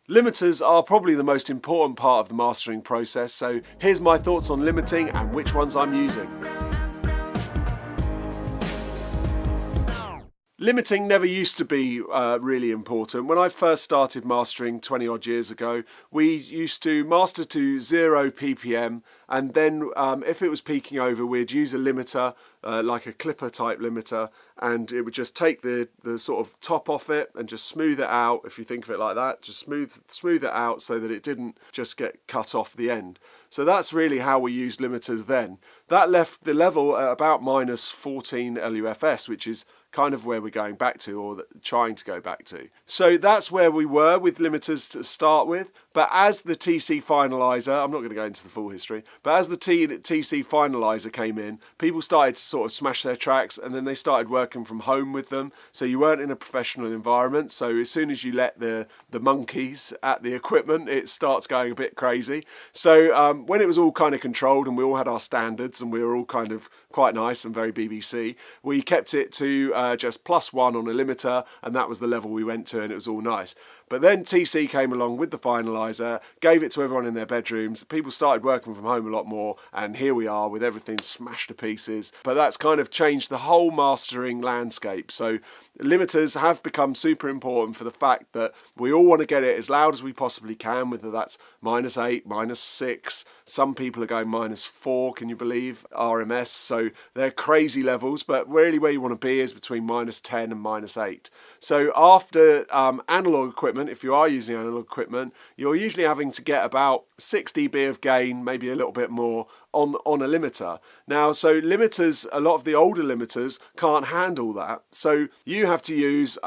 Limiters are probably the most important part of the mastering process, so here's my thoughts on limiting and which ones I'm using. Limiting never used to be really important. When I first started mastering 20 odd years ago, we used to master to 0 ppm, and then if it was peaking over, we'd use a limiter, like a clipper type limiter, and it would just take the sort of top off it and just smooth it out. If you think of it like that, just smooth it out so that it didn't just get cut off the end. So that's really how we used limiters then. That left the level at about minus 14 LUFS, which is kind of where we're going back to, or trying to go back to. So that's where we were with limiters to start with. But as the TC Finalizer, I'm not going to go into the full history, but as the TC Finalizer came in, people started to sort of smash their tracks, and then they started working from home with them. So you weren't in a professional environment. So as soon as you let the monkeys at the equipment, it starts going a bit crazy. So when it was all kind of controlled and we all had our standards and we were all kind of quite nice and very BBC, we kept it to just +1 on a limiter, and that was the level we went to, and it was all nice. But then TC came along with the Finalizer, gave it to everyone in their bedrooms. People started working from home a lot more, and here we are with everything smashed to pieces. But that's kind of changed the whole mastering landscape. So limiters have become super important for the fact that we all want to get it as loud as we possibly can, whether that's -8, -6. Some people are going -4, can you believe, RMS. So they're crazy levels, but really where you want to be is between -10 and -8. So after analog equipment, if you are using analog equipment, you're usually having to get about 6 dB of gain, maybe a little bit more, on a limiter. Now, so limiters, a lot of the older limiters can't handle that. So you have to use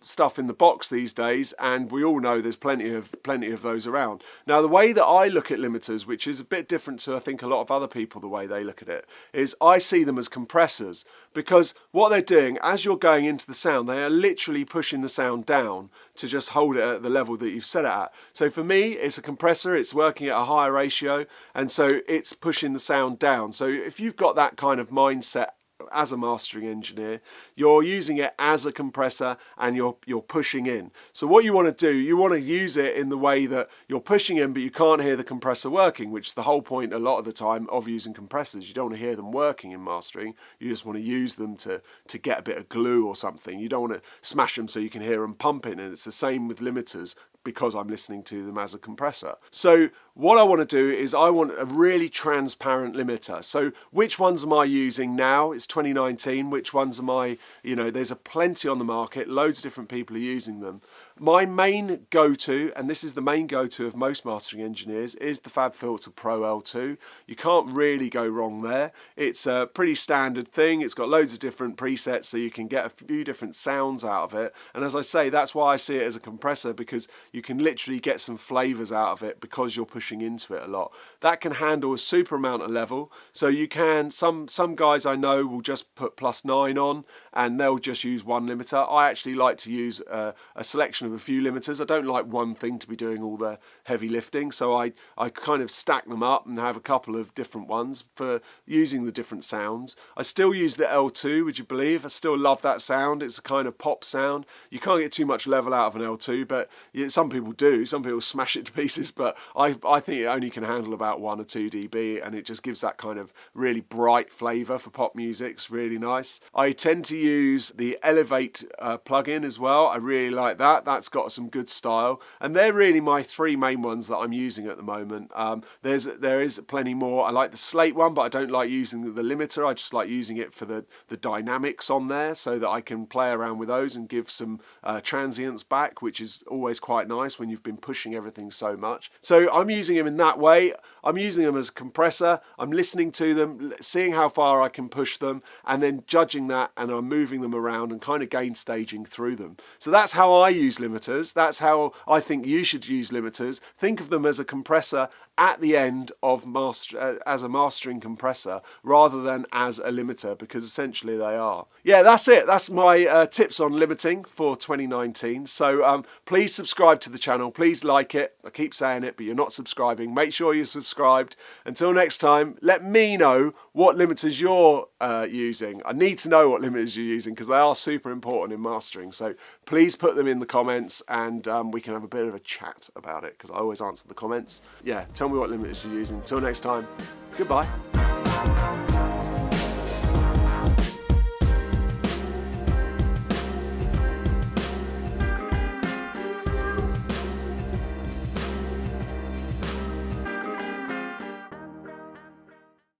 stuff in the box these days, and we all know there's plenty of those around. Now, the way that I look at limiters, which is a bit different to I think a lot of other people, the way they look at it, is I see them as compressors, because what they're doing as you're going into the sound, they are literally pushing the sound down to just hold it at the level that you've set it at. So for me, it's a compressor, it's working at a higher ratio, and so it's pushing the sound down. So if you've got that kind of mindset as a mastering engineer, you're using it as a compressor and you're pushing in. So what you want to do, you want to use it in the way that you're pushing in but you can't hear the compressor working, which is the whole point a lot of the time of using compressors. You don't want to hear them working in mastering, you just want to use them to get a bit of glue or something. You don't want to smash them so you can hear them pumping, and it's the same with limiters, because I'm listening to them as a compressor. So what I want to do is I want a really transparent limiter. So which ones am I using now? It's 2019. Which ones am I, there's a plenty on the market. Loads of different people are using them. My main go-to, and this is the main go-to of most mastering engineers, is the FabFilter Pro L2. You can't really go wrong there. It's a pretty standard thing. It's got loads of different presets so you can get a few different sounds out of it. And as I say, that's why I see it as a compressor, because you can literally get some flavors out of it because you're pushing into it a lot. That can handle a super amount of level. So you can, some guys I know will just put +9 on and they'll just use one limiter. I actually like to use a selection of a few limiters. I don't like one thing to be doing all the heavy lifting, so I kind of stack them up and have a couple of different ones for using the different sounds. I still use the L2, would you believe? I still love that sound. It's a kind of pop sound. You can't get too much level out of an L2, but some people do. Some people smash it to pieces, but I think it only can handle about 1 or 2 dB, and it just gives that kind of really bright flavour for pop music. It's really nice. I tend to use the Elevate plugin as well. I really like that. That's got some good style, and they're really my 3 main ones that I'm using at the moment. There is plenty more. I like the Slate one, but I don't like using the limiter. I just like using it for the dynamics on there so that I can play around with those and give some transients back, which is always quite nice when you've been pushing everything so much. So I'm using them in that way. I'm using them as a compressor. I'm listening to them, seeing how far I can push them, and then judging that, and I'm moving them around and kind of gain staging through them. So that's how I use limiters. That's how I think you should use limiters. Think of them as a compressor at the end of as a mastering compressor rather than as a limiter, because essentially they are. Yeah, that's it. That's my tips on limiting for 2019. So please subscribe to the channel. Please like it. I keep saying it, but you're not subscribing. Make sure you're subscribed. Until next time, let me know what limiters you're using. I need to know what limiters you're using because they are super important in mastering. So please put them in the comments and we can have a bit of a chat about it because I always answer the comments. Yeah, tell me what limiters you're using. Until next time, goodbye.